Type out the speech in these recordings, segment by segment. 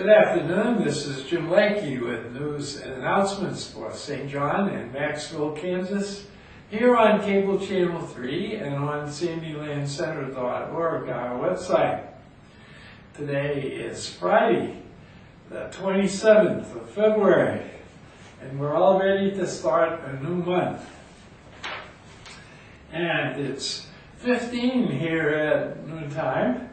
Good afternoon, this is Jim Lakey with news and announcements for St. John and Maxville, Kansas, here on Cable Channel 3 and on sandylandcenter.org, our website. Today is Friday, the 27th of February, and we're all ready to start a new month. And it's 15 here at noontime.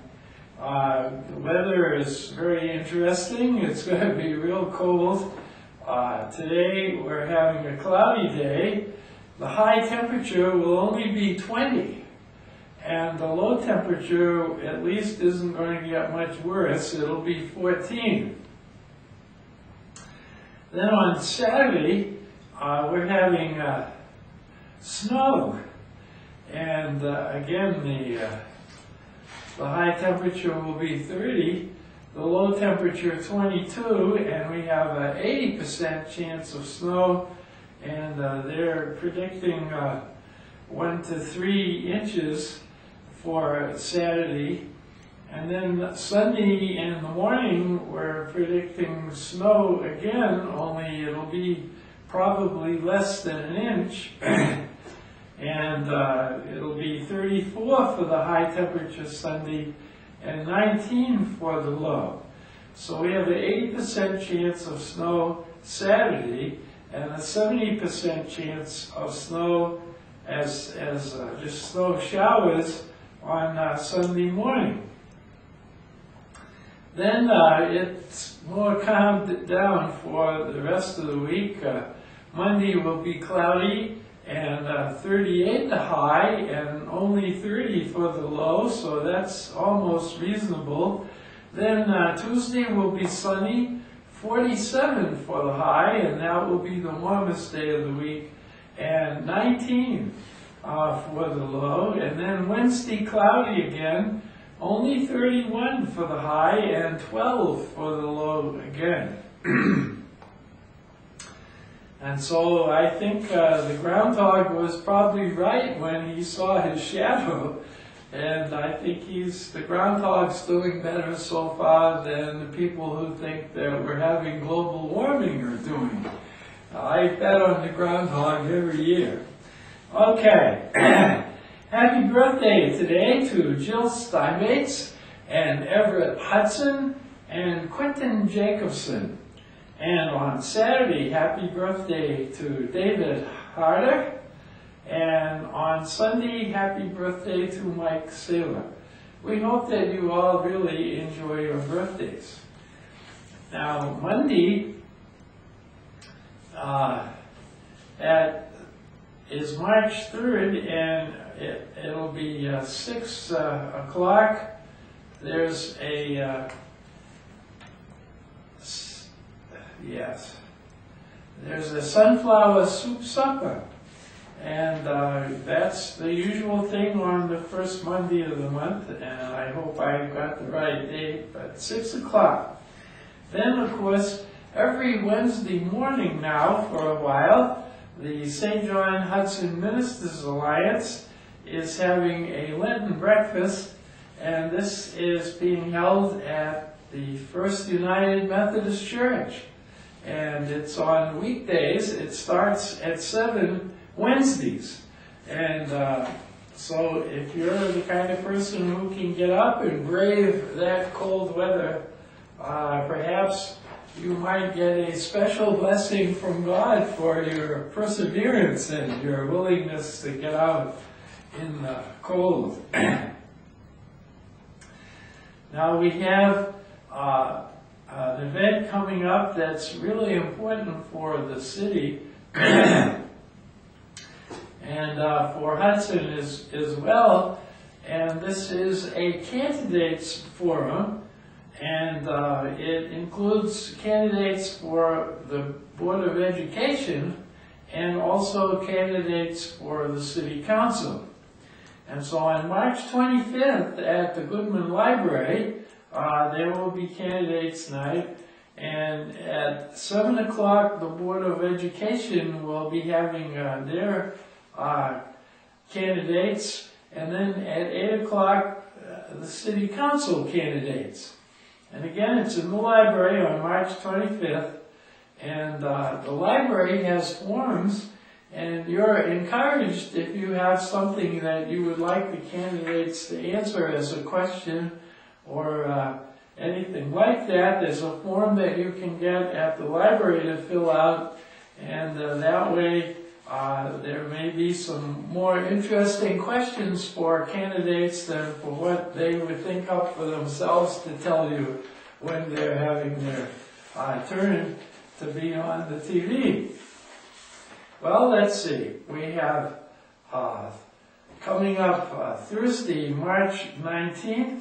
The weather is very interesting. It's going to be real cold. Today we're having a cloudy day. The high temperature will only be 20, and the low temperature at least isn't going to get much worse. It'll be 14. Then on Saturday we're having snow, and again the high temperature will be 30, the low temperature 22, and we have an 80% chance of snow, and they're predicting 1 to 3 inches for Saturday. And then Sunday in the morning we're predicting snow again, only it'll be probably less than an inch. And it'll be 34 for the high temperature Sunday and 19 for the low. So we have an 80% chance of snow Saturday and a 70% chance of snow as just snow showers on Sunday morning. Then it's more calmed down for the rest of the week. Monday will be cloudy and 38 the high and only 30 for the low, so that's almost reasonable. Then Tuesday will be sunny, 47 for the high, and that will be the warmest day of the week, and 19 for the low. And then Wednesday cloudy again, only 31 for the high and 12 for the low again. And so I think the groundhog was probably right when he saw his shadow, and I think the groundhog's doing better so far than the people who think that we're having global warming are doing. I bet on the groundhog every year. Okay, happy birthday today to Jill Steinbates and Everett Hudson and Quentin Jacobson. And on Saturday, happy birthday to David Harder. And on Sunday, happy birthday to Mike Saylor. We hope that you all really enjoy your birthdays. Now, Monday is March 3rd, and it'll be 6 o'clock. There's a there's a sunflower soup supper, and that's the usual thing on the first Monday of the month, and I hope I got the right date, but 6 o'clock. Then, of course, every Wednesday morning now for a while, the St. John Hudson Ministers Alliance is having a Lenten breakfast, and this is being held at the First United Methodist Church. And it's on weekdays. It starts at 7 Wednesdays. And so if you're the kind of person who can get up and brave that cold weather, perhaps you might get a special blessing from God for your perseverance and your willingness to get out in the cold. Now we have an event coming up that's really important for the city and for Hudson as well, and this is a candidates forum, and it includes candidates for the Board of Education and also candidates for the City Council. And so on March 25th at the Goodman Library, there will be candidates night, and at 7 o'clock the Board of Education will be having their candidates, and then at 8 o'clock the City Council candidates. And again, it's in the library on March 25th. And the library has forms, and you're encouraged, if you have something that you would like the candidates to answer as a question or anything like that, there's a form that you can get at the library to fill out, and that way there may be some more interesting questions for candidates than for what they would think up for themselves to tell you when they're having their turn to be on the TV. Well, let's see. We have coming up Thursday, March 19th.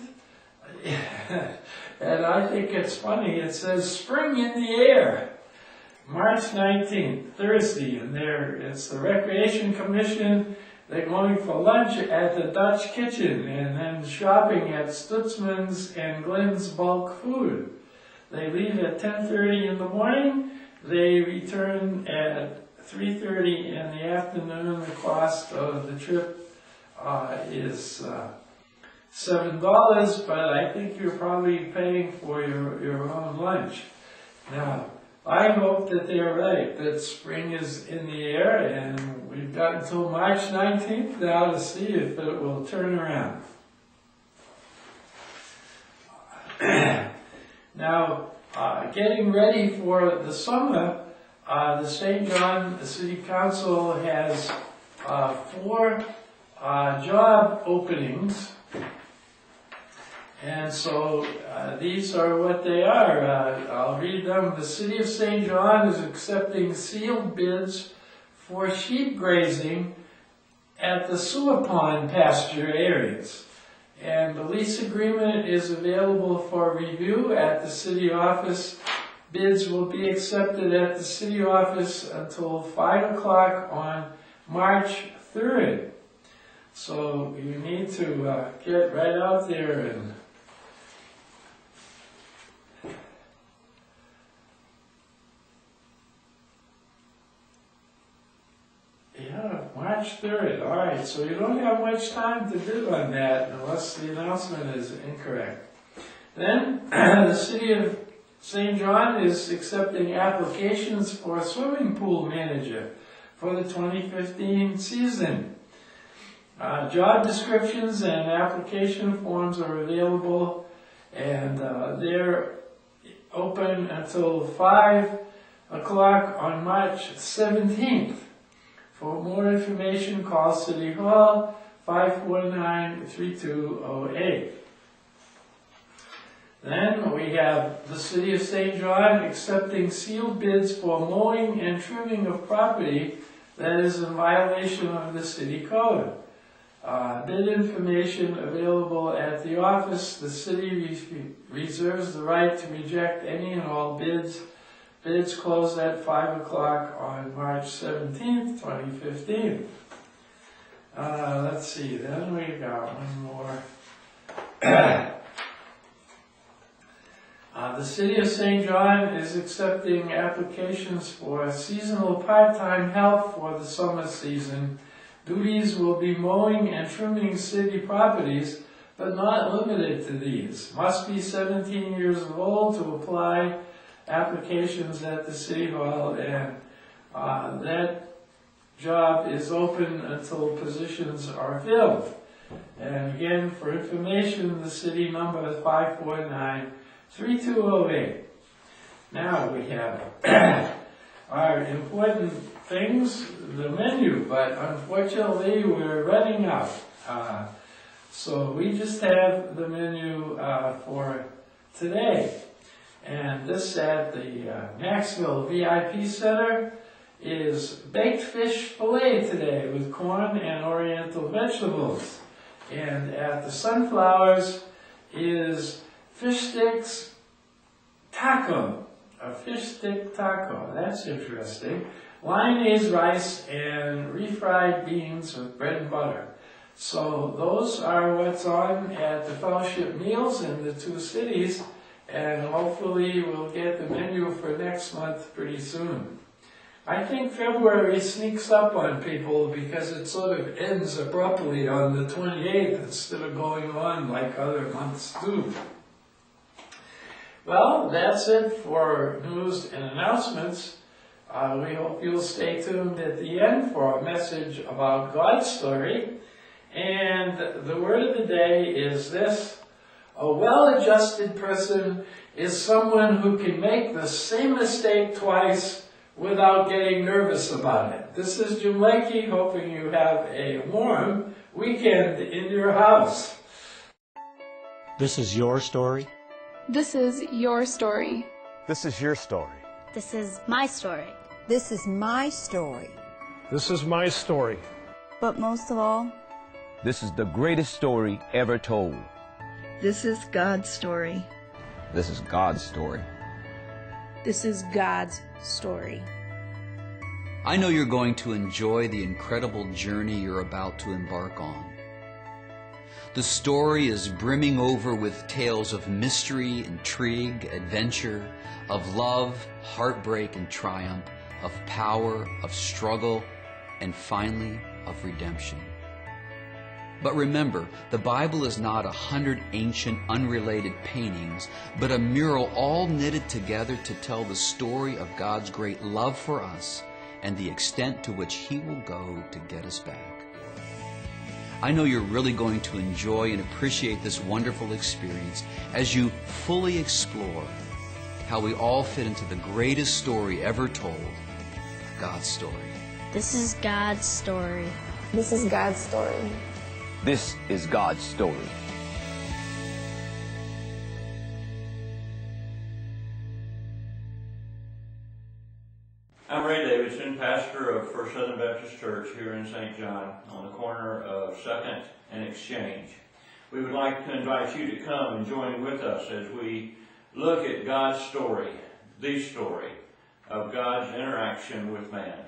And I think it's funny. It says spring in the air. March 19th, Thursday. And it's the Recreation Commission. They're going for lunch at the Dutch Kitchen and then shopping at Stutzman's and Glenn's Bulk Food. They leave at 10:30 in the morning. They return at 3:30 in the afternoon. The cost of the trip is $7, but I think you're probably paying for your own lunch. Now, I hope that they're right, that spring is in the air, and we've got until March 19th now to see if it will turn around. Now, getting ready for the summer, the St. John City Council has 4 job openings, and so these are what they are. I'll read them. The City of St. John is accepting sealed bids for sheep grazing at the sewer pond pasture areas. And the lease agreement is available for review at the city office. Bids will be accepted at the city office until 5 o'clock on March 3rd. So you need to get right out there and March 3rd. All right, so you don't have much time to bid on that unless the announcement is incorrect. Then, the City of St. John is accepting applications for a swimming pool manager for the 2015 season. Job descriptions and application forms are available, and they're open until 5 o'clock on March 17th. For more information, call City Hall 549-3208. Then we have the City of St. John accepting sealed bids for mowing and trimming of property that is in violation of the city code. Bid information available at the office. The city reserves the right to reject any and all bids. Bids close at 5 o'clock on March 17th, 2015. Let's see, then we got one more. The City of St. John is accepting applications for seasonal part-time help for the summer season. Duties will be mowing and trimming city properties, but not limited to these. Must be 17 years old to apply. Applications at the City Hall, and that job is open until positions are filled. And again, for information, the city number is 549-3208. Now we have our important things, the menu, but unfortunately we're running out. So we just have the menu for today. And this at the Maxville VIP Center is baked fish fillet today with corn and oriental vegetables. And at the Sunflowers is fish sticks taco, a fish stick taco. That's interesting. Lyonnaise rice and refried beans with bread and butter. So those are what's on at the fellowship meals in the 2 cities. And hopefully we'll get the menu for next month pretty soon. I think February sneaks up on people because it sort of ends abruptly on the 28th instead of going on like other months do. Well, that's it for news and announcements. We hope you'll stay tuned at the end for a message about God's story. And the word of the day is this: a well-adjusted person is someone who can make the same mistake twice without getting nervous about it. This is Jim Lakey, hoping you have a warm weekend in your house. This is your story. This is your story. This is your story. This is my story. This is my story. This is my story. But most of all, this is the greatest story ever told. This is God's story. This is God's story. This is God's story. I know you're going to enjoy the incredible journey you're about to embark on. The story is brimming over with tales of mystery, intrigue, adventure, of love, heartbreak, and triumph, of power, of struggle, and finally, of redemption. But remember, the Bible is not 100 ancient, unrelated paintings, but a mural all knitted together to tell the story of God's great love for us and the extent to which He will go to get us back. I know you're really going to enjoy and appreciate this wonderful experience as you fully explore how we all fit into the greatest story ever told, God's story. This is God's story. This is God's story. This is God's story. I'm Ray Davidson, pastor of First Southern Baptist Church here in St. John on the corner of 2nd and Exchange. We would like to invite you to come and join with us as we look at God's story, the story of God's interaction with man.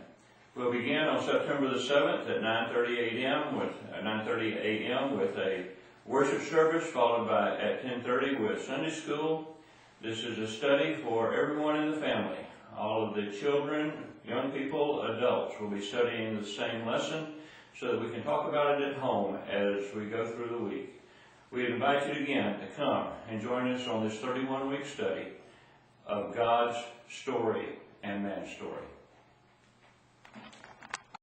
We'll begin on September the 7th at 9:30 a.m. with a worship service, followed by at 10:30 with Sunday school. This is a study for everyone in the family. All of the children, young people, adults will be studying the same lesson so that we can talk about it at home as we go through the week. We invite you again to come and join us on this 31-week study of God's story and man's story.